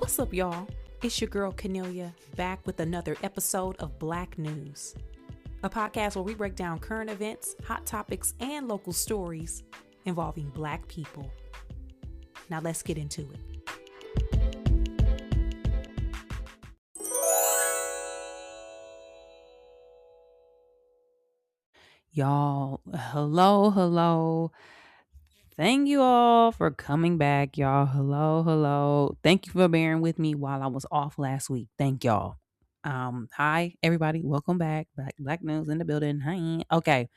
What's up, y'all? It's your girl Cornelia back with another episode of Black News, a podcast where we break down current events, hot topics, and local stories involving Black people. Now let's get into it. Y'all, hello. Thank you all for coming back, y'all. Hello. Thank you for bearing with me while I was off last week. Thank y'all. Hi everybody, welcome back. Black News in the building. Hi. Okay,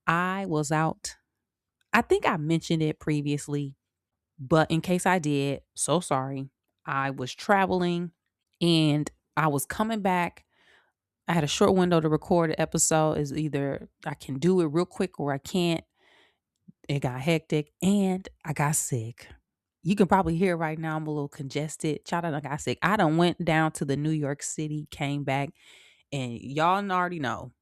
I was out. I think I mentioned it previously, but in case I did, so sorry. I was traveling and I was coming back. I had a short window to record an episode. Is either I can do it real quick or I can't. It got hectic and I got sick. You can probably hear right now I'm a little congested. Child, I got sick. I done went down to the New York City, came back, and y'all already know.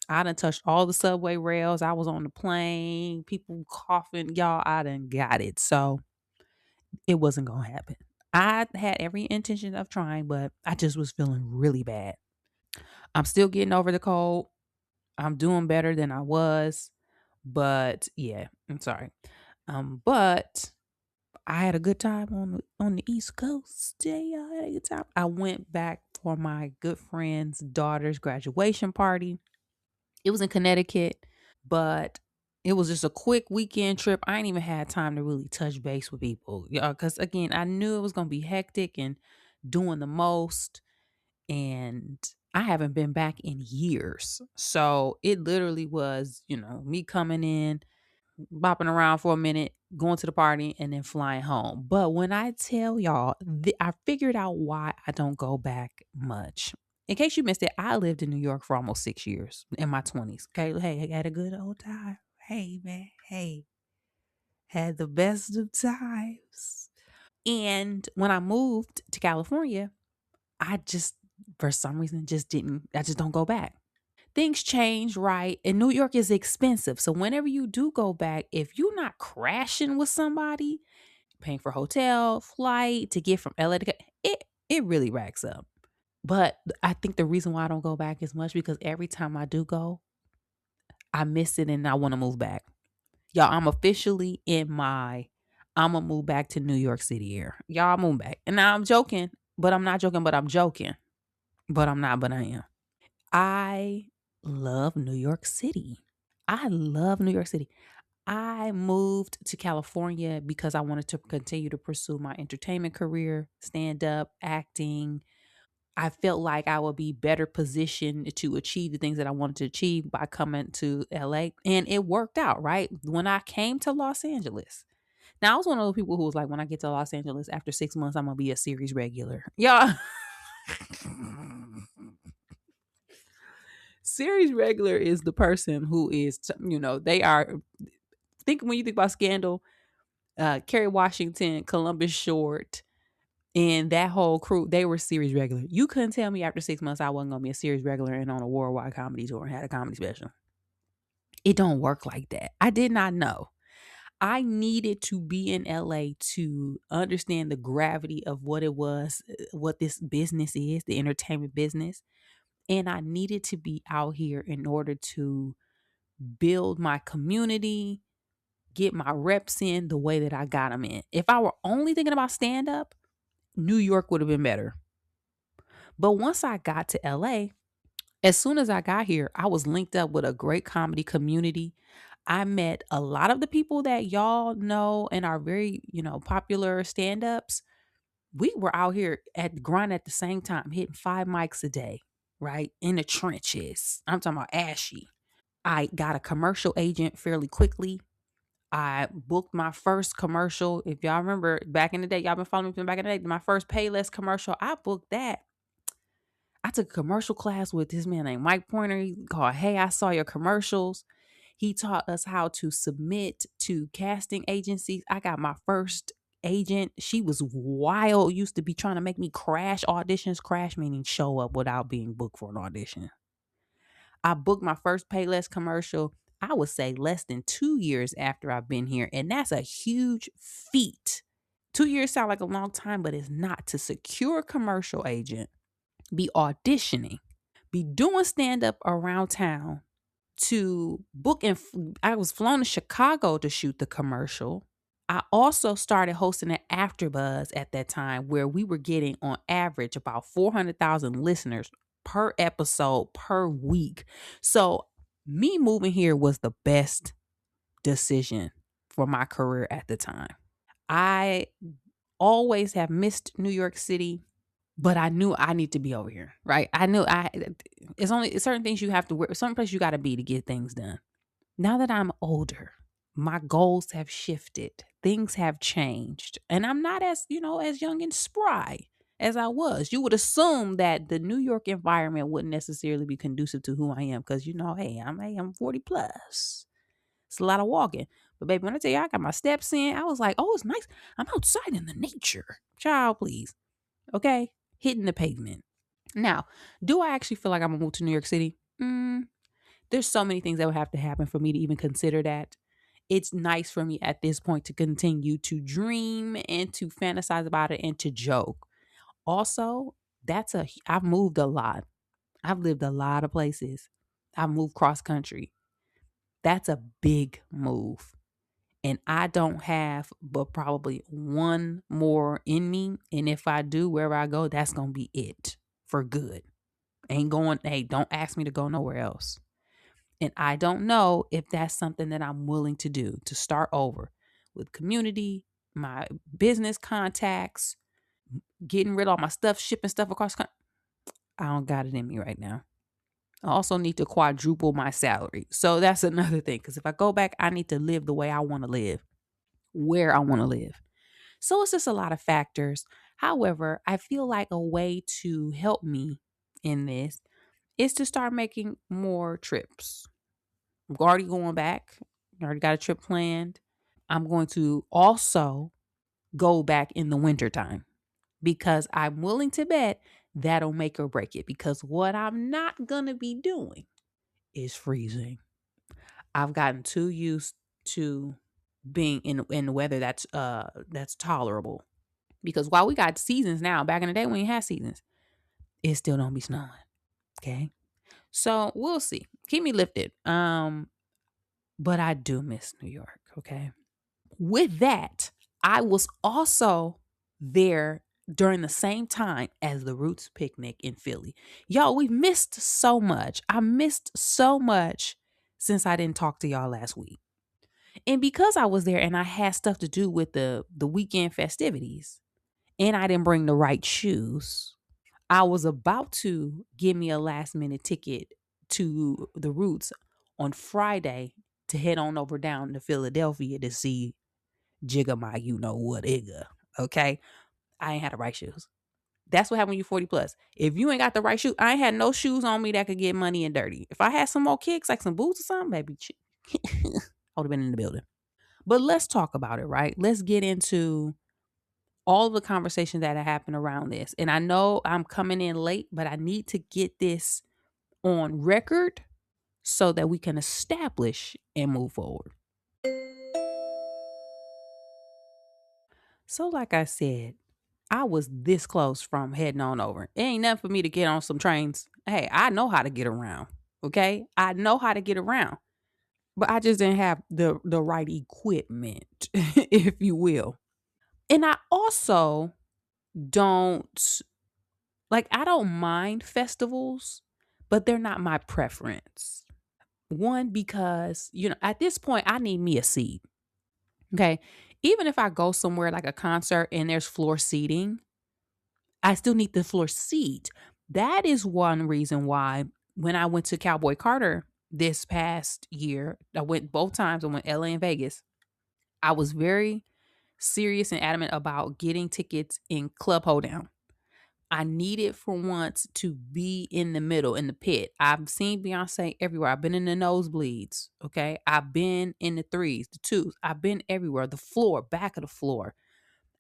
I done touched all the subway rails. I was on the plane, people coughing. Y'all, I done got it. So it wasn't going to happen. I had every intention of trying, but I just was feeling really bad. I'm still getting over the cold. I'm doing better than I was. But yeah, I'm sorry. But I had a good time on the East Coast. Yeah, I had a good time. I went back for my good friend's daughter's graduation party. It was in Connecticut, but it was just a quick weekend trip. I ain't even had time to really touch base with people. Yeah, because again, I knew it was gonna be hectic and doing the most. And I haven't been back in years. So it literally was, me coming in, bopping around for a minute, going to the party, and then flying home. But when I tell y'all, I figured out why I don't go back much. In case you missed it, I lived in New York for almost 6 years in my 20s. Okay. Hey, I had a good old time. Hey, man. Hey, had the best of times. And when I moved to California, I just, for some reason, I just don't go back. Things change, right? And New York is expensive. So whenever you do go back, if you're not crashing with somebody, paying for hotel, flight to get from LA to it really racks up. But I think the reason why I don't go back as much because every time I do go, I miss it and I want to move back. Y'all, I'm officially in my I'm gonna move back to New York City here. Y'all move back. And now I'm joking, but I'm not joking, but I'm joking. But I'm not, but I am. I love New York City. I love New York City. I moved to California because I wanted to continue to pursue my entertainment career, stand up, acting. I felt like I would be better positioned to achieve the things that I wanted to achieve by coming to LA. And it worked out, right? When I came to Los Angeles. Now, I was one of those people who was like, when I get to Los Angeles after 6 months, I'm going to be a series regular. Yeah. Series regular is the person who is, they are, when you think about Scandal, Kerry Washington, Columbus Short, and that whole crew, they were series regular. You couldn't tell me after 6 months I wasn't going to be a series regular and on a worldwide comedy tour and had a comedy special. It don't work like that. I did not know. I needed to be in LA to understand the gravity of what it was, what this business is, the entertainment business. And I needed to be out here in order to build my community, get my reps in the way that I got them in. If I were only thinking about stand up, New York would have been better. But once I got to LA, as soon as I got here, I was linked up with a great comedy community. I met a lot of the people that y'all know and are very, popular stand ups. We were out here at the grind at the same time, hitting 5 mics a day, right? In the trenches. I'm talking about ashy. I got a commercial agent fairly quickly. I booked my first commercial. If y'all remember back in the day, y'all been following me from back in the day, my first Payless commercial, I booked that. I took a commercial class with this man named Mike Pointer. He called Hey, I Saw Your Commercials. He taught us how to submit to casting agencies. I got my first agent. She was wild, used to be trying to make me crash auditions. Crash meaning show up without being booked for an audition. I booked my first Payless commercial, I would say less than 2 years after I've been here. And that's a huge feat 2 years sound like a long time, but it's not. To secure a commercial agent, be auditioning, be doing stand up around town, to book and I was flown to Chicago to shoot the commercial. I also started hosting an AfterBuzz at that time where we were getting on average about 400,000 listeners per episode per week. So me moving here was the best decision for my career at the time. I always have missed New York City, but I knew I need to be over here, right? I knew it's only certain things you have to work, certain place you got to be to get things done. Now that I'm older, my goals have shifted. Things have changed. And I'm not as young and spry as I was. You would assume that the New York environment wouldn't necessarily be conducive to who I am because hey, I'm 40 plus. It's a lot of walking. But baby, when I tell you I got my steps in, I was like, oh, it's nice. I'm outside in the nature. Child, please. Okay? Hitting the pavement. Now, do I actually feel like I'm gonna move to New York City? There's so many things that would have to happen for me to even consider that. It's nice for me at this point to continue to dream and to fantasize about it and to joke. Also, I've moved a lot. I've lived a lot of places. I've moved cross country. That's a big move. And I don't have but probably one more in me. And if I do, wherever I go, that's going to be it for good. Ain't going, hey, don't ask me to go nowhere else. And I don't know if that's something that I'm willing to do, to start over with community, my business contacts, getting rid of all my stuff, shipping stuff across country. I don't got it in me right now. I also need to quadruple my salary. So that's another thing. Because if I go back, I need to live the way I want to live, where I want to live. So it's just a lot of factors. However, I feel like a way to help me in this is to start making more trips. I'm already going back. I already got a trip planned. I'm going to also go back in the wintertime because I'm willing to bet that'll make or break it. Because what I'm not going to be doing is freezing. I've gotten too used to being in weather that's tolerable. Because while we got seasons now, back in the day when you had seasons, it still don't be snowing. Okay. So we'll see. Keep me lifted. But I do miss New York. Okay. With that, I was also there during the same time as the Roots picnic in Philly. Y'all, we missed so much. I missed so much since I didn't talk to y'all last week. And because I was there and I had stuff to do with the weekend festivities and I didn't bring the right shoes, I was about to give me a last minute ticket to the Roots on Friday to head on over down to Philadelphia to see Jigga my you know what igga. Okay. I ain't had the right shoes. That's what happened when you 40 plus. If you ain't got the right shoes, I ain't had no shoes on me that could get money and dirty. If I had some more kicks, like some boots or something, baby, I would have been in the building. But let's talk about it, right? Let's get into all of the conversations that have happened around this. And I know I'm coming in late, but I need to get this on record so that we can establish and move forward. So, like I said, I was this close from heading on over. It ain't nothing for me to get on some trains. Hey, I know how to get around. Okay. I know how to get around. But I just didn't have the right equipment, if you will. And I also don't I don't mind festivals, but they're not my preference. One, because, at this point, I need me a seat. Okay. Even if I go somewhere like a concert and there's floor seating, I still need the floor seat. That is one reason why when I went to Cowboy Carter this past year, I went both times. I went LA and Vegas. I was very serious and adamant about getting tickets in Club Hoedown. I needed for once to be in the middle, in the pit. I've seen Beyonce everywhere. I've been in the nosebleeds. Okay. I've been in the threes, the twos. I've been everywhere. The floor, back of the floor.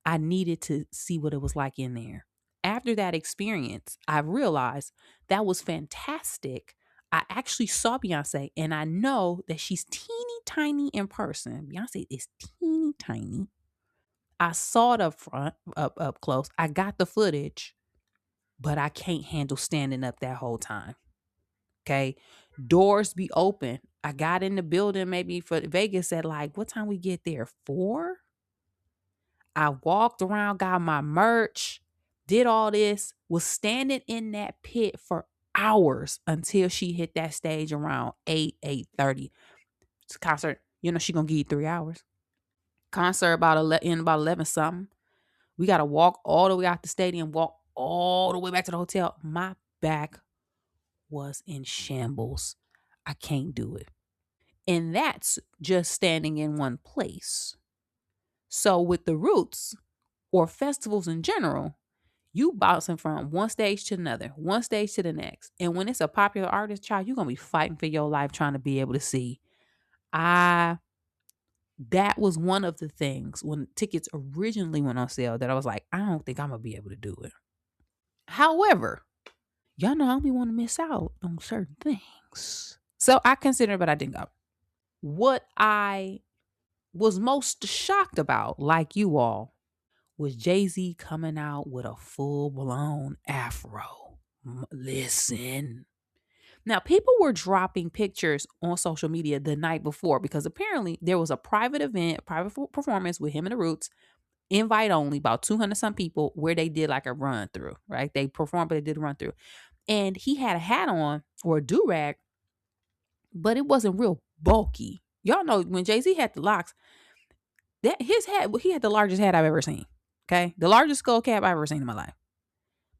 I needed to see what it was like in there. After that experience, I realized that was fantastic. I actually saw Beyonce and I know that she's teeny tiny in person. Beyonce is teeny tiny. I saw it up front, up close. I got the footage, but I can't handle standing up that whole time. Okay. Doors be open. I got in the building maybe for Vegas at like what time we get there? 4? I walked around, got my merch, did all this, was standing in that pit for hours until she hit that stage around 8, 8:30. It's a concert, she gonna give you 3 hours. Concert about 11 something. We gotta walk all the way out the stadium, walk all the way back to the hotel. My back was in shambles. I can't do it. And that's just standing in one place. So with the Roots or festivals in general, you bouncing from one stage to another, one stage to the next. And when it's a popular artist, child, you're gonna be fighting for your life trying to be able to see. I That was one of the things when tickets originally went on sale that I was like, I don't think I'm gonna be able to do it. However, y'all know I don't be want to miss out on certain things. So I considered, but I didn't go. What I was most shocked about, like you all, was Jay-Z coming out with a full-blown afro. Listen. Now, people were dropping pictures on social media the night before because apparently there was a private event, private performance with him and the Roots, invite only, about 200 some people, where they did like a run through, right? They performed, but they did a run through. And he had a hat on or a do rag, but it wasn't real bulky. Y'all know when Jay-Z had the locks, that his hat, he had the largest hat I've ever seen. Okay. The largest skull cap I've ever seen in my life.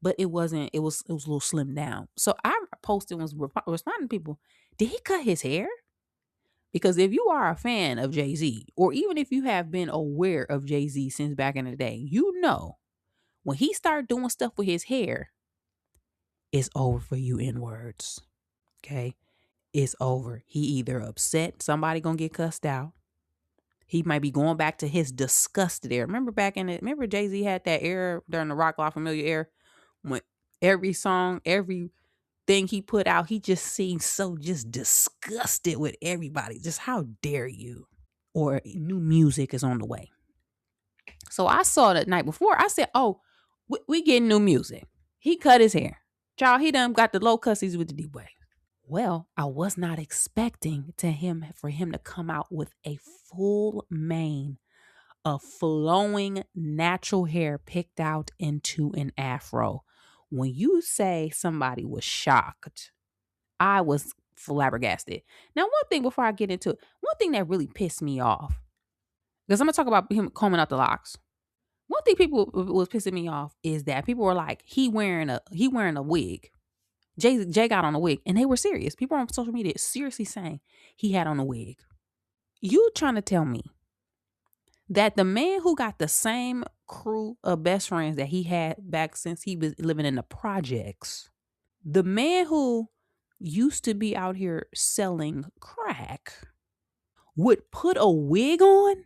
But it wasn't, it was a little slimmed down. So I posted, was responding to people, did he cut his hair? Because if you are a fan of Jay-Z, or even if you have been aware of Jay-Z since back in the day, you know when he started doing stuff with his hair, it's over for you in words. Okay. It's over. He either upset, somebody gonna get cussed out. He might be going back to his disgusted era. Remember Jay-Z had that era during the Rock La Familia era when every song, everything he put out, he just seemed so just disgusted with everybody. Just how dare you? Or new music is on the way. So I saw that night before. I said, oh, we getting new music. He cut his hair. Child, he done got the low cussies with the D-Way. Well, I was not expecting for him to come out with a full mane of flowing natural hair picked out into an afro. When you say somebody was shocked, I was flabbergasted. Now, one thing before I get into it, one thing that really pissed me off, because I'm gonna talk about him combing out the locks. One thing people was pissing me off is that people were like, he wearing a wig. Jay got on a wig, and they were serious. People on social media seriously saying he had on a wig. You trying to tell me that the man who got the same crew of best friends that he had back since he was living in the projects, the man who used to be out here selling crack, would put a wig on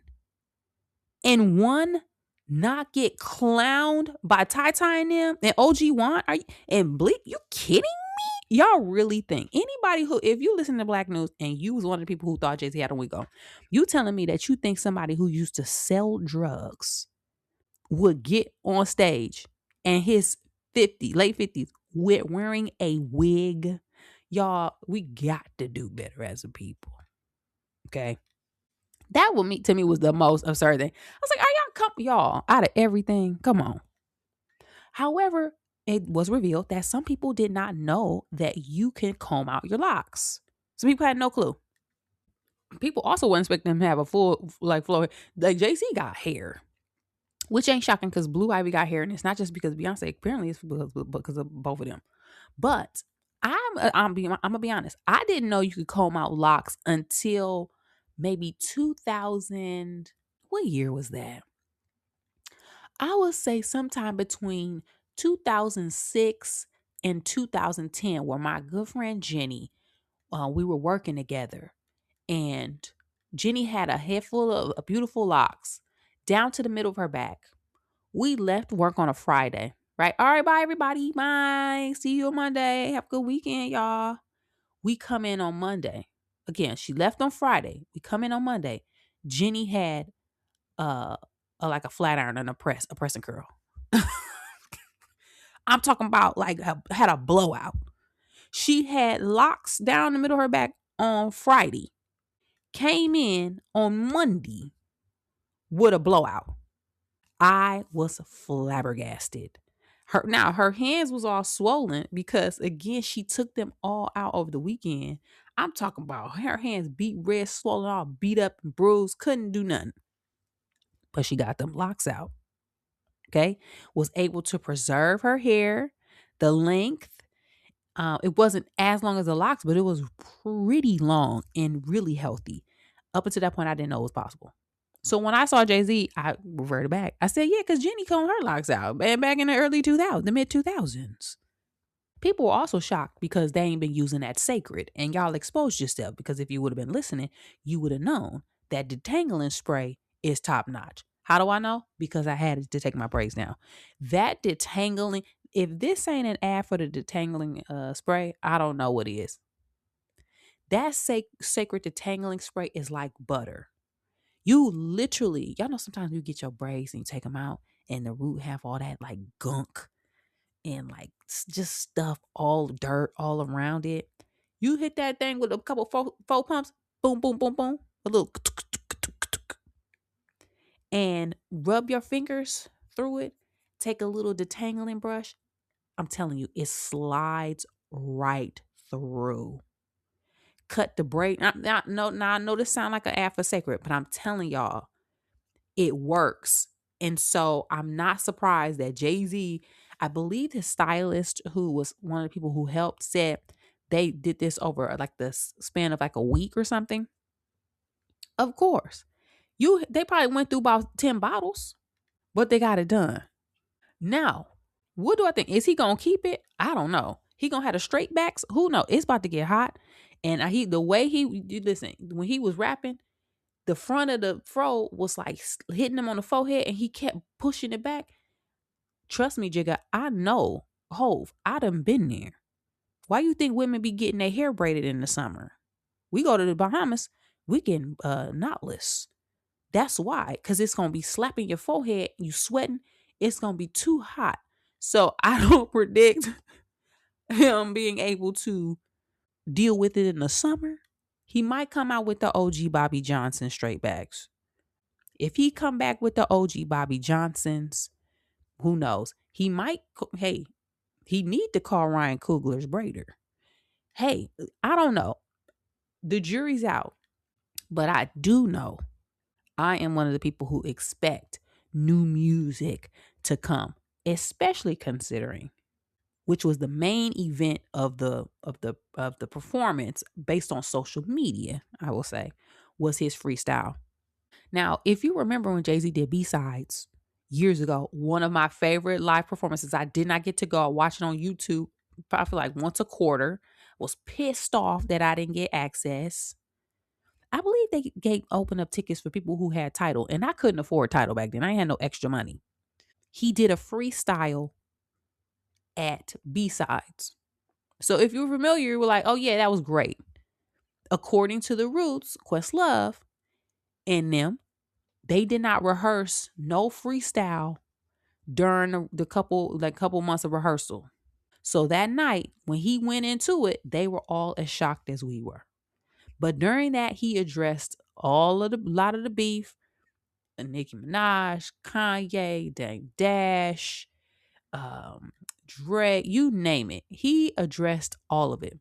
and not get clowned by Ty and them and OG Wan? And Bleak? You kidding me? Y'all really think anybody who, if you listen to Black News and you was one of the people who thought Jay-Z had a wig on, you telling me that you think somebody who used to sell drugs would get on stage and his late 50s with wearing a wig? Y'all, we got to do better as a people. Okay. That to me was the most absurd thing. I was like, are y'all out of everything? Come on. However, it was revealed that some people did not know that you can comb out your locks. Some people had no clue. People also weren't expecting him to have a full, like, flow. Like, Jay-Z got hair, which ain't shocking because Blue Ivy got hair, and it's not just because Beyonce. Apparently, it's because of both of them. But I'm gonna be honest. I didn't know you could comb out locks until maybe 2000. What year was that? I would say sometime between 2006 and 2010, where my good friend Jenny, we were working together, and Jenny had a head full of beautiful locks down to the middle of her back. We left work on a Friday, right? All right, bye everybody. Bye. See you on Monday. Have a good weekend, y'all. We come in on Monday. Again, she left on Friday. We come in on Monday. Jenny had like a flat iron and a pressing curl. I'm talking about like had a blowout. She had locks down the middle of her back on Friday. Came in on Monday with a blowout. I was flabbergasted. Her hands was all swollen because again she took them all out over the weekend. I'm talking about her hands beat red, swollen, all beat up and bruised, couldn't do nothing. But she got them locks out. Okay, was able to preserve her hair, the length. It wasn't as long as the locks, but it was pretty long and really healthy. Up until that point, I didn't know it was possible. So when I saw Jay Z, I reverted back. I said, yeah, because Jenny combed her locks out back in the early 2000s, the mid 2000s. People were also shocked because they ain't been using that sacred. And y'all exposed yourself because if you would have been listening, you would have known that detangling spray is top notch. How do I know? Because I had to take my braids down. That detangling, if this ain't an ad for the detangling spray, I don't know what is. That sacred detangling spray is like butter. You literally, y'all know sometimes you get your braids and you take them out and the root have all that like gunk and like just stuff, all dirt all around it. You hit that thing with a couple four pumps, boom, boom, boom, boom, a little, and rub your fingers through it. Take a little detangling brush. I'm telling you, it slides right through. Cut the braid. Now I know this sound like an ad for sacred, but I'm telling y'all, it works. And so I'm not surprised that Jay-Z, I believe his stylist, who was one of the people who helped, said they did this over like the span of like a week or something. Of course. They probably went through about 10 bottles, but they got it done. Now, what do I think? Is he gonna keep it? I don't know. He gonna have the straight backs? Who knows? It's about to get hot. And the way you listen, when he was rapping, the front of the fro was like hitting him on the forehead and he kept pushing it back. Trust me, Jigga, I know. Hove, I done been there. Why you think women be getting their hair braided in the summer? We go to the Bahamas, we getting knotless. That's why, because it's going to be slapping your forehead, you sweating, it's going to be too hot. So I don't predict him being able to deal with it in the summer. He might come out with the OG Bobby Johnson straight backs. If he come back with the OG Bobby Johnsons, who knows? He might, hey, he need to call Ryan Coogler's braider. Hey, I don't know. The jury's out. But I do know I am one of the people who expect new music to come, especially considering which was the main event of the performance based on social media, I will say, was his freestyle. Now, if you remember when Jay-Z did B-Sides years ago, one of my favorite live performances, I did not get to go. I watched it on YouTube, I feel like once a quarter. Was pissed off that I didn't get access. I believe they opened up tickets for people who had title, and I couldn't afford title back then. I had no extra money. He did a freestyle at B-Sides. So if you're familiar, you were like, oh yeah, that was great. According to the Roots, Questlove and them, they did not rehearse no freestyle during the couple months of rehearsal. So that night when he went into it, they were all as shocked as we were. But during that, he addressed lot of the beef, Nicki Minaj, Kanye, Dame Dash, Drake, you name it. He addressed all of it.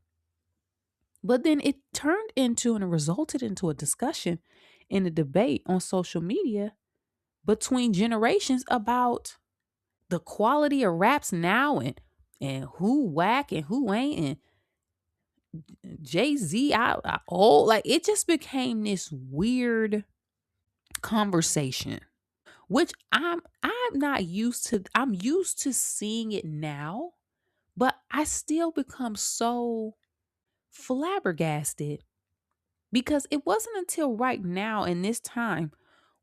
But then it turned into and it resulted into a discussion in a debate on social media between generations about the quality of raps now and who whack and who ain't. And Jay-Z, like it just became this weird conversation, which I'm not used to. I'm used to seeing it now, but I still become so flabbergasted because it wasn't until right now in this time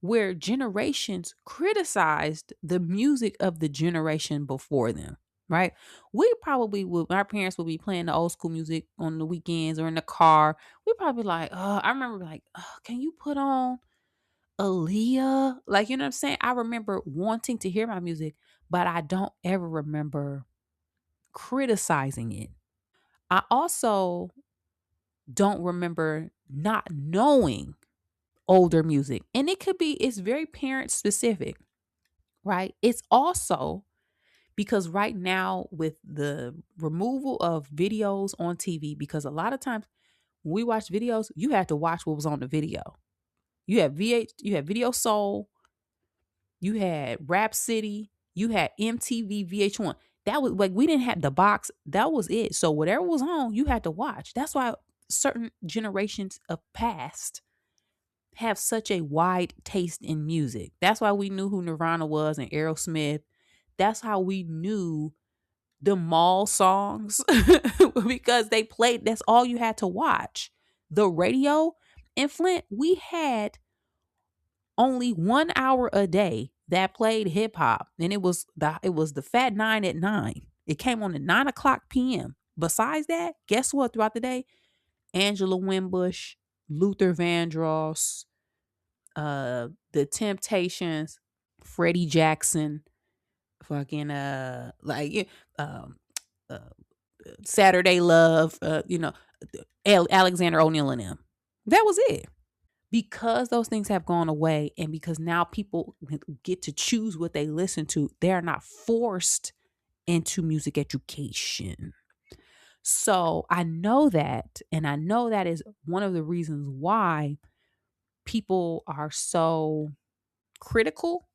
where generations criticized the music of the generation before them, right? We probably would, our parents would be playing the old school music on the weekends or in the car. We probably like, I remember like, can you put on Aaliyah, like, you know what I'm saying? I remember wanting to hear my music, but I don't ever remember criticizing it. I also don't remember not knowing older music. And it could be, it's very parent specific, right? It's also because right now, with the removal of videos on TV, because a lot of times when we watch videos, you had to watch what was on the video. You had you had Video Soul, you had Rap City, you had MTV, VH1. That was like, we didn't have the box. That was it. So whatever was on, you had to watch. That's why certain generations of past have such a wide taste in music. That's why we knew who Nirvana was and Aerosmith. That's how we knew the mall songs because they played, that's all you had to watch. The radio in Flint, we had only 1 hour a day that played hip hop, and it was the Fat Nine at 9. It came on at 9 o'clock p.m. Besides that, guess what? Throughout the day, Angela Winbush, Luther Vandross, The Temptations, Freddie Jackson, fucking um uh, Saturday Love, Alexander O'Neal and them. That was it. Because those things have gone away, and because now people get to choose what they listen to, they are not forced into music education. So I know that, and I know that is one of the reasons why people are so critical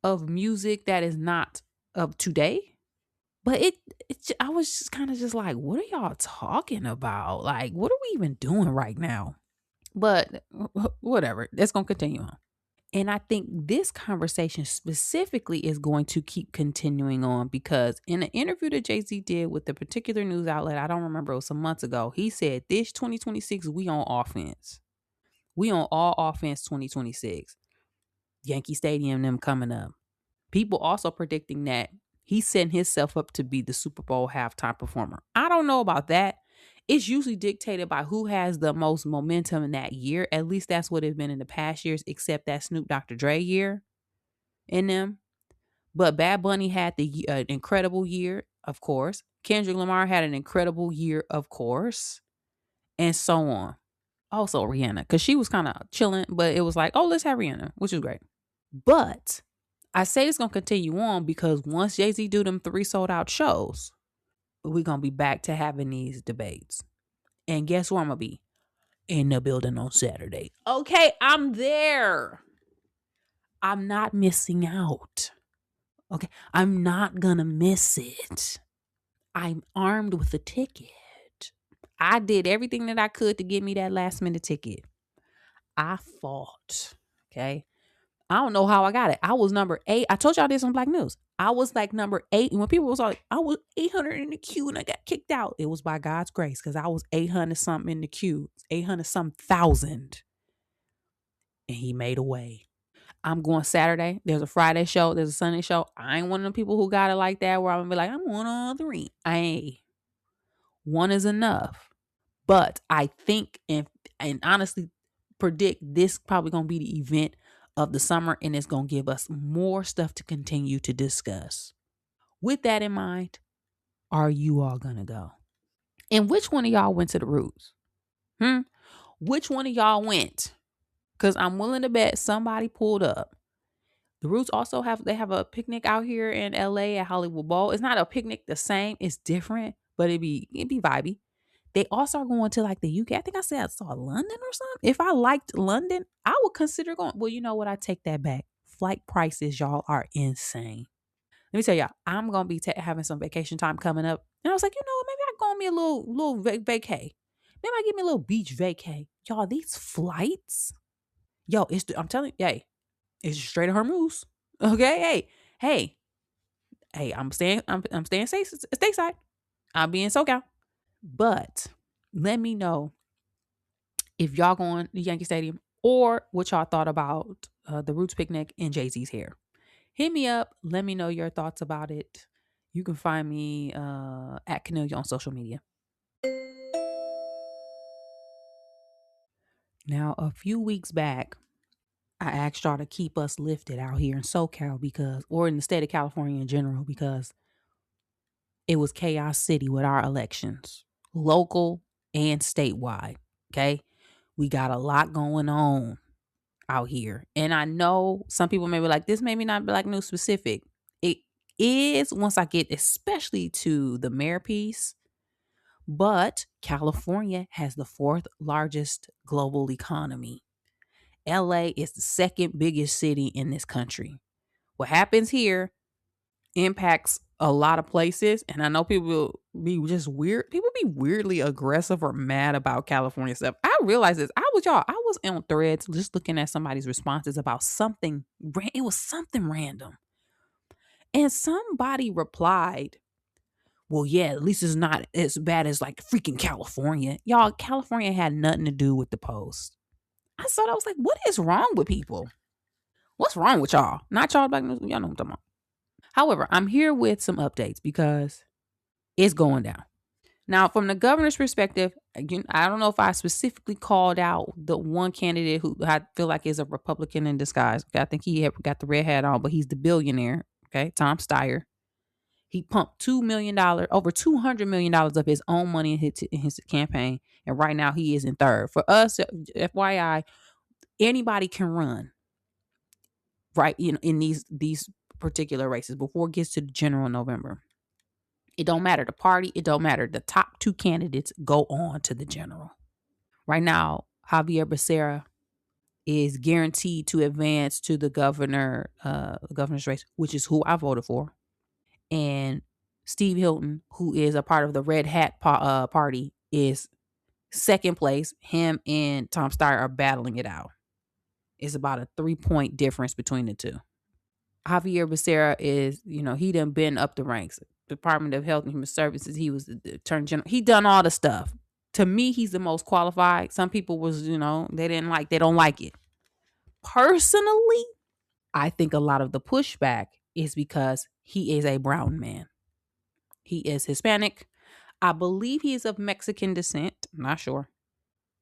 of music that is not of today. But I was just kind of just like, what are y'all talking about? Like, what are we even doing right now? But whatever, that's gonna continue on. And I think this conversation specifically is going to keep continuing on because in an interview that Jay-Z did with a particular news outlet, I don't remember, it was some months ago, he said, this 2026, we on offense. We on all offense 2026. Yankee Stadium, them coming up. People also predicting that he's setting himself up to be the Super Bowl halftime performer. I don't know about that. It's usually dictated by who has the most momentum in that year. At least that's what it's been in the past years, except that Snoop Dr. Dre year in them. But Bad Bunny had the incredible year, of course. Kendrick Lamar had an incredible year, of course, and so on. Also Rihanna, because she was kind of chilling, but it was like, oh, let's have Rihanna, which is great. But I say it's gonna continue on because once Jay-Z do them 3 sold out shows, we're gonna be back to having these debates. And guess where I'm gonna be? In the building on Saturday. Okay, I'm there. I'm not missing out. Okay, I'm not gonna miss it. I'm armed with a ticket. I did everything that I could to get me that last minute ticket. I fought. Okay. I don't know how I got it. I was number 8. I told y'all this on Black News. I was like number 8. And when people was like, I was 800 in the queue and I got kicked out. It was by God's grace because I was 800 something in the queue, 800 something thousand. And he made a way. I'm going Saturday. There's a Friday show. There's a Sunday show. I ain't one of them people who got it like that where I'm going to be like, I'm one on 3. I ain't. One is enough. But I think and honestly predict this probably going to be the event of the summer, and it's going to give us more stuff to continue to discuss. With that in mind, are you all going to go? And which one of y'all went to the Roots? Which one of y'all went? Because I'm willing to bet somebody pulled up. The Roots also have a picnic out here in LA at Hollywood Bowl. It's not a picnic the same, it's different, but it'd be vibey. They also are going to like the UK. I think I said I saw London or something. If I liked London, I would consider going. Well, you know what? I take that back. Flight prices, y'all, are insane. Let me tell y'all, I'm gonna be having some vacation time coming up, and I was like, you know what? Maybe I go on me a little vacay. Maybe I give me a little beach vacay. Y'all, these flights, yo, I'm telling you, hey, it's straight to Hormuz. Okay, hey, I'm staying safe, stateside. I'll be in SoCal. But let me know if y'all going to Yankee Stadium or what y'all thought about the Roots picnic and Jay-Z's hair. Hit me up. Let me know your thoughts about it. You can find me at Canelia on social media. Now, a few weeks back, I asked y'all to keep us lifted out here in SoCal because, or in the state of California in general, because it was chaos city with our elections, local and statewide. Okay. We got a lot going on out here. And I know some people may be like, this may be not Black News specific. It is once I get especially to the mayor piece, but California has the fourth largest global economy. LA is the second biggest city in this country. What happens here impacts a lot of places. And I know people be just weird. People be weirdly aggressive or mad about California stuff. I realize this. I was on threads just looking at somebody's responses about something. It was something random. And somebody replied, well, yeah, at least it's not as bad as like freaking California. Y'all, California had nothing to do with the post. I thought I was like, what is wrong with people? What's wrong with y'all? Not y'all Black News. Y'all know what I'm talking about. However, I'm here with some updates because it's going down. Now, from the governor's perspective, again, I don't know if I specifically called out the one candidate who I feel like is a Republican in disguise. I think he had got the red hat on, but he's the billionaire. Okay, Tom Steyer. He pumped $2 million, over $200 million of his own money in his campaign, and right now he is in third. For us, FYI, anybody can run, right? In these particular races before it gets to the general in November. It don't matter the party. It don't matter. The top two candidates go on to the general. Right now, Javier Becerra is guaranteed to advance to the governor's race, which is who I voted for. And Steve Hilton, who is a part of the Red Hat party, is second place. Him and Tom Steyer are battling it out. It's about a 3-point difference between the two. Javier Becerra is, he done been up the ranks. Department of Health and Human Services. He was the Attorney General. He done all the stuff. To me, he's the most qualified. Some people they don't like it. Personally, I think a lot of the pushback is because he is a brown man. He is Hispanic. I believe he is of Mexican descent. I'm not sure.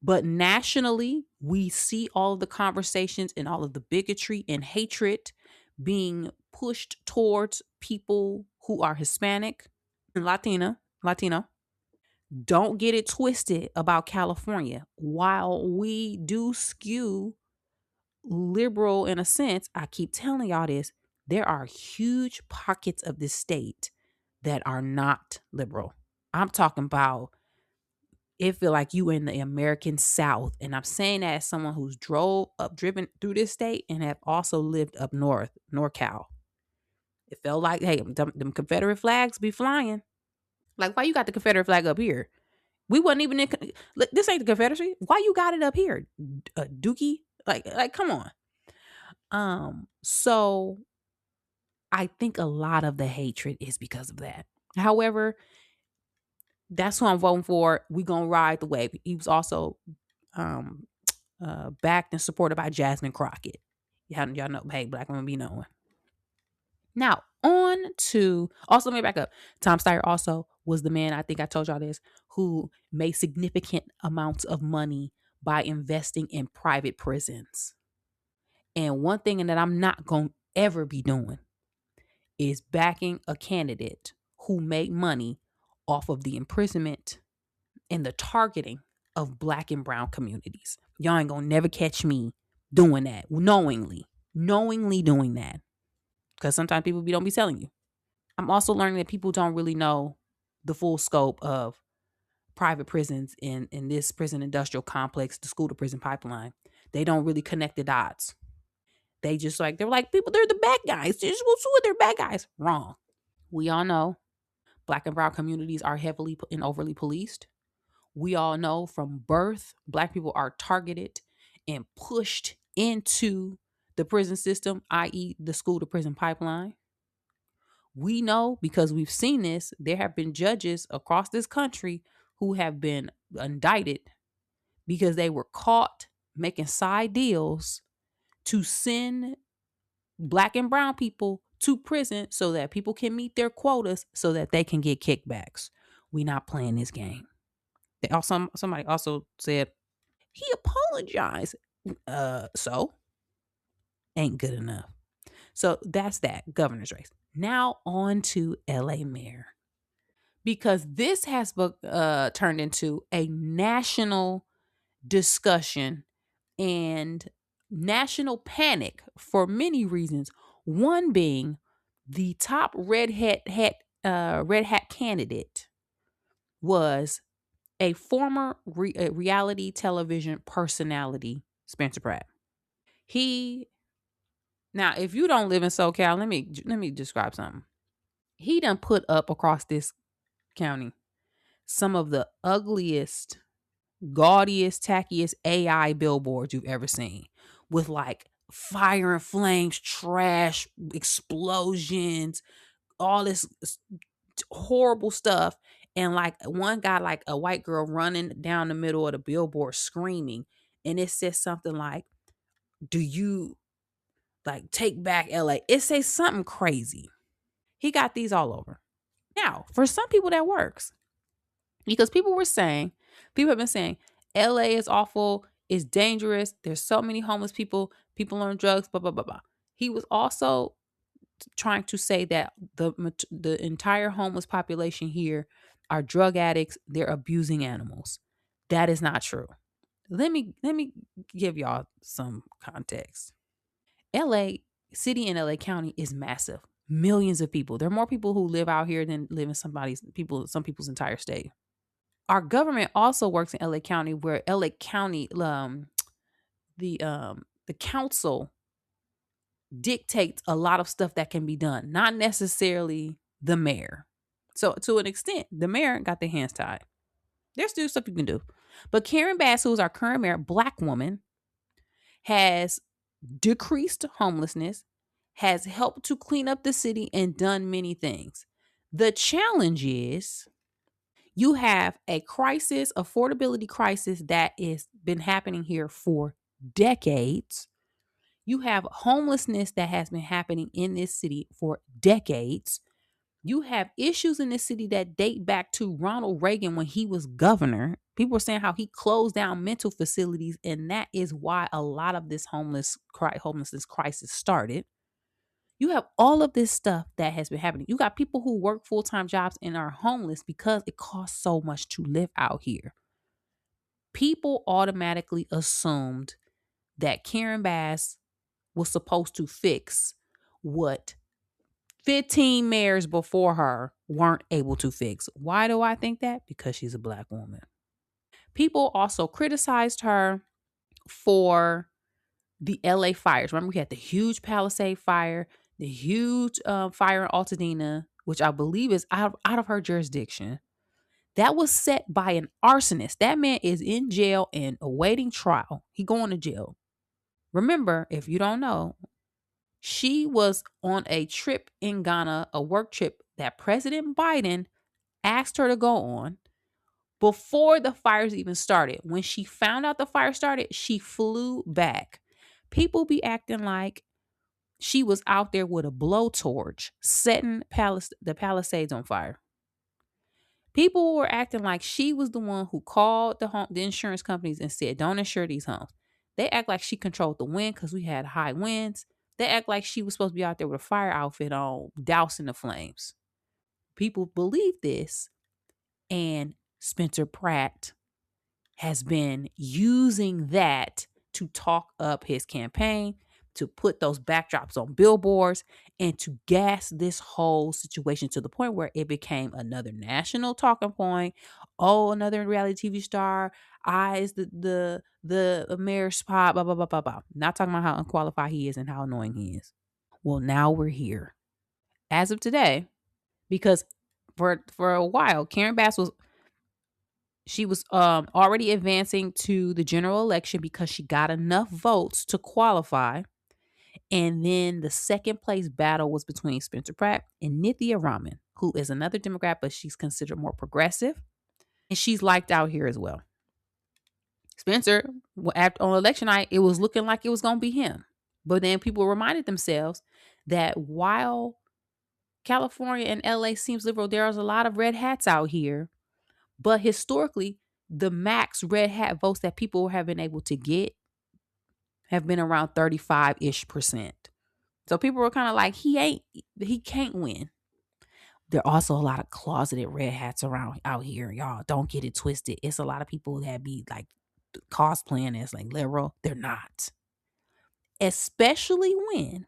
But nationally, we see all of the conversations and all of the bigotry and hatred being pushed towards people who are Hispanic and Latino. Don't get it twisted about California. While we do skew liberal in a sense, I keep telling y'all this, there are huge pockets of this state that are not liberal. I'm talking about it feel like you in the American South. And I'm saying that as someone who's driven through this state and have also lived up north, NorCal. It felt like, hey, them Confederate flags be flying. Like, why you got the Confederate flag up here? We wasn't even in. This ain't the Confederacy. Why you got it up here, Dookie? Like, come on. So I think a lot of the hatred is because of that. However, that's who I'm voting for. We gonna ride the wave. He was also backed and supported by Jasmine Crockett. Y'all know, hey, Black women be knowing. Now, on to also, let me back up. Tom Steyer also was the man, I think I told y'all this, who made significant amounts of money by investing in private prisons. And one thing that I'm not going to ever be doing is backing a candidate who made money off of the imprisonment and the targeting of Black and brown communities. Y'all ain't going to never catch me doing that knowingly doing that. Because sometimes people don't be telling you. I'm also learning that people don't really know the full scope of private prisons in this prison industrial complex, the school to prison pipeline. They don't really connect the dots. They're like, people, they're the bad guys. They're bad guys. Wrong. We all know Black and brown communities are heavily and overly policed. We all know from birth, Black people are targeted and pushed into the prison system, i.e., the school to prison pipeline. We know because we've seen this, there have been judges across this country who have been indicted because they were caught making side deals to send Black and brown people to prison so that people can meet their quotas so that they can get kickbacks. We not playing this game. Somebody also said he apologized. So ain't good enough. So that's that governor's race. Now on to LA mayor. Because this has turned into a national discussion and national panic for many reasons. One being the top red hat candidate was a former reality television personality, Spencer Pratt. He Now, if you don't live in SoCal, let me describe something. He done put up across this county some of the ugliest, gaudiest, tackiest AI billboards you've ever seen, with like fire and flames, trash, explosions, all this horrible stuff. And like one guy, like a white girl running down the middle of the billboard screaming. And it says something like, do you like take back LA? It says something crazy. He got these all over. Now, for some people that works because people have been saying LA is awful, it's dangerous, there's so many homeless people, people on drugs, blah blah blah blah. He was also trying to say that the entire homeless population here are drug addicts, they're abusing animals. That is not true. Let me give y'all some context. LA city and LA County is massive. Millions of people. There are more people who live out here than live in some people's entire state. Our government also works in LA County, where LA County, the council dictates a lot of stuff that can be done, not necessarily the mayor. So to an extent, the mayor got their hands tied. There's still stuff you can do. But Karen Bass, who is our current mayor, black woman, has decreased homelessness, has helped to clean up the city, and done many things. The challenge is you have a crisis, affordability crisis that has been happening here for decades. You have homelessness that has been happening in this city for decades. You have issues in this city that date back to Ronald Reagan when he was governor. People are saying how he closed down mental facilities, and that is why a lot of this homelessness crisis started. You have all of this stuff that has been happening. You got people who work full-time jobs and are homeless because it costs so much to live out here. People automatically assumed that Karen Bass was supposed to fix what 15 mayors before her weren't able to fix. Why do I think that? Because she's a black woman. People also criticized her for the LA fires. Remember, we had the huge Palisade fire, the huge fire in Altadena, which I believe is out of her jurisdiction. That was set by an arsonist. That man is in jail and awaiting trial. He going to jail. Remember, if you don't know, she was on a trip in Ghana, a work trip that President Biden asked her to go on before the fires even started. When she found out the fire started, she flew back. People be acting like she was out there with a blowtorch setting the Palisades on fire. People were acting like she was the one who called the insurance companies and said, don't insure these homes. They act like she controlled the wind because we had high winds. They act like she was supposed to be out there with a fire outfit on, dousing the flames. People believe this, and Spencer Pratt has been using that to talk up his campaign, to put those backdrops on billboards, and to gas this whole situation to the point where it became another national talking point. Oh, another reality TV star. I is the mayor's spot, blah, blah, blah, blah, blah. Not talking about how unqualified he is and how annoying he is. Well, now we're here. As of today, because for a while, Karen Bass was already advancing to the general election because she got enough votes to qualify. And then the second place battle was between Spencer Pratt and Nithya Raman, who is another Democrat, but she's considered more progressive. And she's liked out here as well. Spencer, on election night, it was looking like it was going to be him. But then people reminded themselves that while California and LA seems liberal, there's a lot of red hats out here. But historically, the max red hat votes that people have been able to get have been around 35-ish%. So people were kind of like, he can't win. There are also a lot of closeted red hats around out here. Y'all don't get it twisted. It's a lot of people that be like cosplaying as like liberal. They're not. Especially when,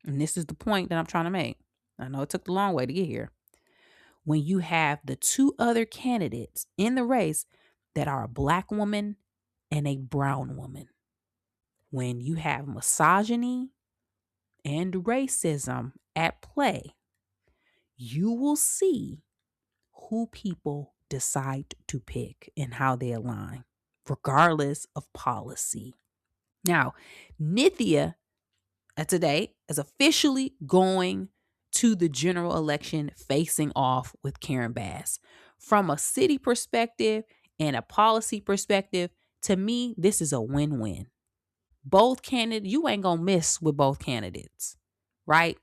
and this is the point that I'm trying to make. I know it took the long way to get here. When you have the two other candidates in the race that are a black woman and a brown woman. When you have misogyny and racism at play, you will see who people decide to pick and how they align, regardless of policy. Now, Nithya today is officially going to the general election facing off with Karen Bass. From a city perspective and a policy perspective, to me, this is a win-win. Both candidates, you ain't gonna miss with both candidates, right?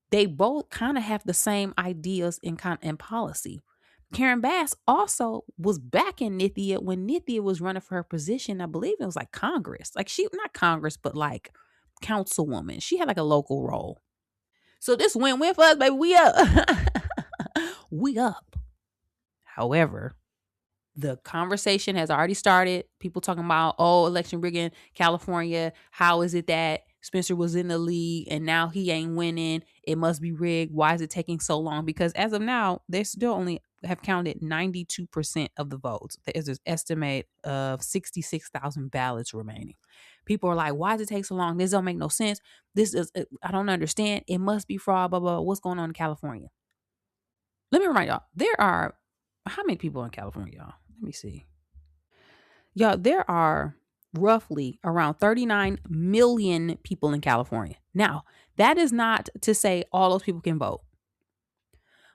They both kind of have the same ideas in policy. Karen Bass also was backing Nithya when Nithya was running for her position. I believe it was like Congress. Like she, not Congress, but like councilwoman. She had like a local role. So this win-win for us, baby. We up. We up. However, the conversation has already started. People talking about, oh, election rigging, California. How is it that Spencer was in the league and now he ain't winning? It must be rigged. Why is it taking so long? Because as of now, they still only have counted 92% of the votes. There's an estimate of 66,000 ballots remaining. People are like, why does it take so long? This don't make no sense. This is, I don't understand. It must be fraud, blah, blah. What's going on in California? Let me remind y'all, there are, how many people in California, y'all? Let me see. Y'all, there are roughly around 39 million people in California. Now, that is not to say all those people can vote.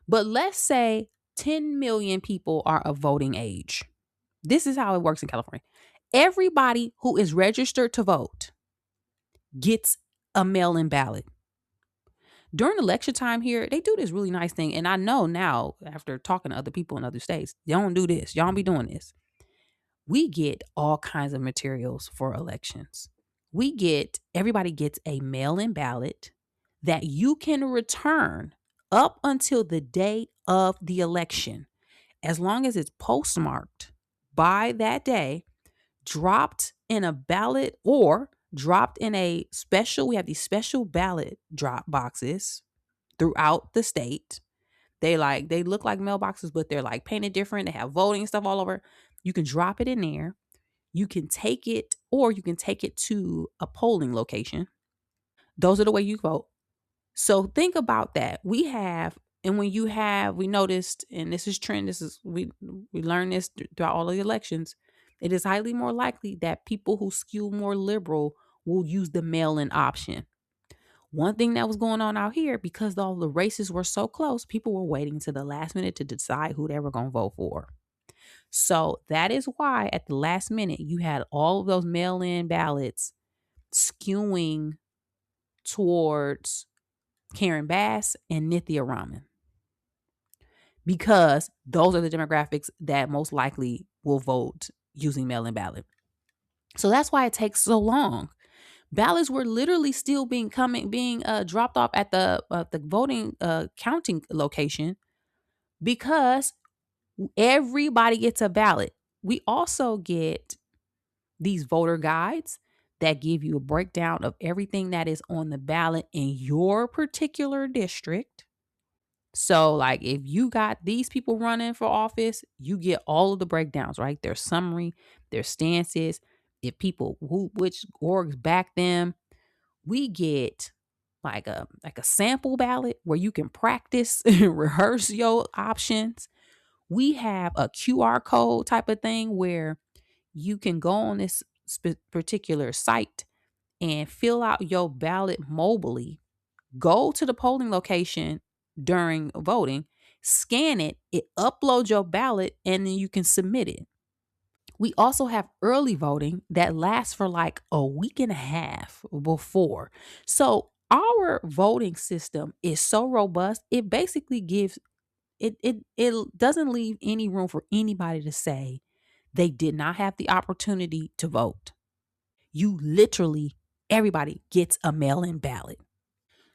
But let's say 10 million people are of voting age. This is how it works in California. Everybody who is registered to vote gets a mail-in ballot. During election time here, they do this really nice thing. And I know now, after talking to other people in other states, y'all don't do this. Y'all don't be doing this. We get all kinds of materials for elections. Everybody gets a mail-in ballot that you can return up until the day of the election. As long as it's postmarked by that day, dropped in a ballot or dropped in a special, we have these special ballot drop boxes throughout the state. They look like mailboxes, but they're like painted different. They have voting stuff all over. You can drop it in there. You can take it, or you can take it to a polling location. Those are the way you vote. So think about that. We noticed, and this is trend. We learned this throughout all of the elections. It is highly more likely that people who skew more liberal will use the mail-in option. One thing that was going on out here, because all the races were so close, people were waiting to the last minute to decide who they were going to vote for. So that is why at the last minute, you had all of those mail-in ballots skewing towards Karen Bass and Nithya Raman, because those are the demographics that most likely will vote using mail-in ballot. So that's why it takes so long. Ballots were literally still being dropped off at the voting counting location because everybody gets a ballot. We also get these voter guides that give you a breakdown of everything that is on the ballot in your particular district. So, like, if you got these people running for office, you get all of the breakdowns, right? Their summary, their stances, if people which orgs back them. We get like a sample ballot where you can practice and rehearse your options. We have a QR code type of thing where you can go on this particular site and fill out your ballot mobily, go to the polling location during voting, scan it, it uploads your ballot, and then you can submit it. We also have early voting that lasts for like a week and a half before. So our voting system is so robust, it basically gives it doesn't leave any room for anybody to say they did not have the opportunity to vote. You literally, everybody gets a mail-in ballot.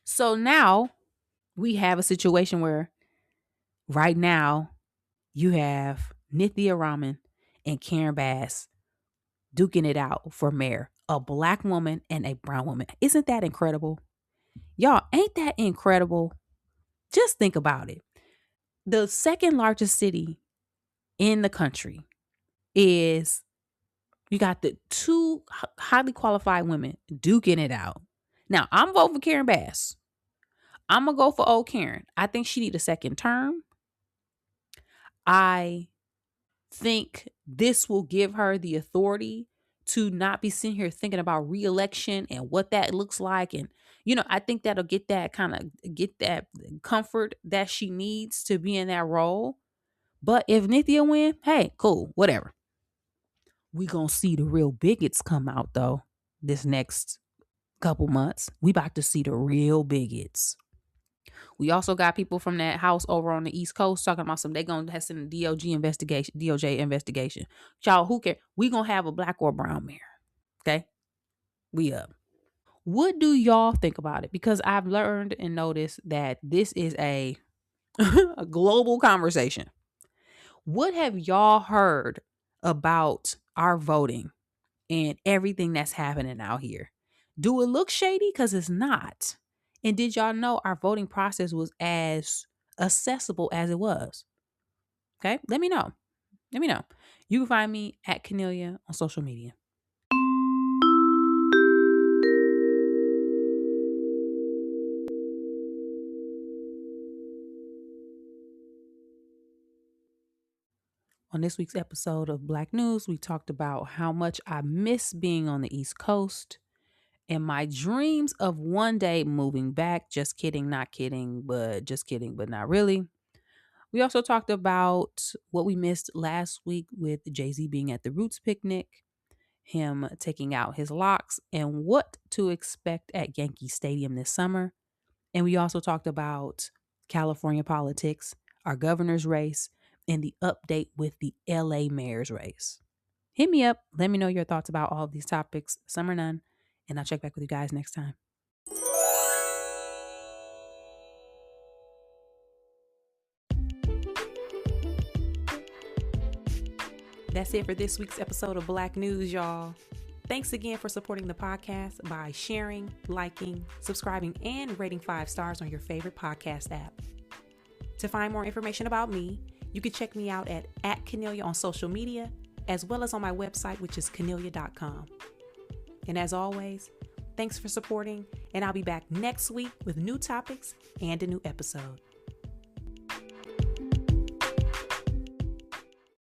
So now we have a situation where right now you have Nithya Raman and Karen Bass duking it out for mayor, a black woman and a brown woman. Isn't that incredible? Y'all, ain't that incredible? Just think about it. The second largest city in the country is, you got the two highly qualified women duking it out. Now, I'm voting for Karen Bass. I'm going to go for old Karen. I think she need a second term. I think this will give her the authority to not be sitting here thinking about reelection and what that looks like. And, I think that'll get that comfort that she needs to be in that role. But if Nithya win, hey, cool, whatever. We gonna see the real bigots come out though this next couple months. We about to see the real bigots. We also got people from that house over on the East Coast talking about they gonna have send a DOJ investigation. Y'all, who care? We gonna have a black or brown mayor. Okay? We up. What do y'all think about it? Because I've learned and noticed that this is a a global conversation. What have y'all heard about our voting and everything that's happening out here? Do it look shady? Because it's not. And did y'all know our voting process was as accessible as it was? Okay, let me know. Let me know. You can find me at Kennelia on social media. On this week's episode of Black News, we talked about how much I miss being on the East Coast and my dreams of one day moving back. Just kidding, not kidding, but just kidding, but not really. We also talked about what we missed last week with Jay-Z being at the Roots picnic, him taking out his locks, and what to expect at Yankee Stadium this summer. And we also talked about California politics, our governor's race, and the update with the LA mayor's race. Hit me up. Let me know your thoughts about all of these topics, some or none, and I'll check back with you guys next time. That's it for this week's episode of Black News, y'all. Thanks again for supporting the podcast by sharing, liking, subscribing, and rating 5 stars on your favorite podcast app. To find more information about me, you can check me out at Kennelia on social media, as well as on my website, which is kennelia.com. And as always, thanks for supporting, and I'll be back next week with new topics and a new episode.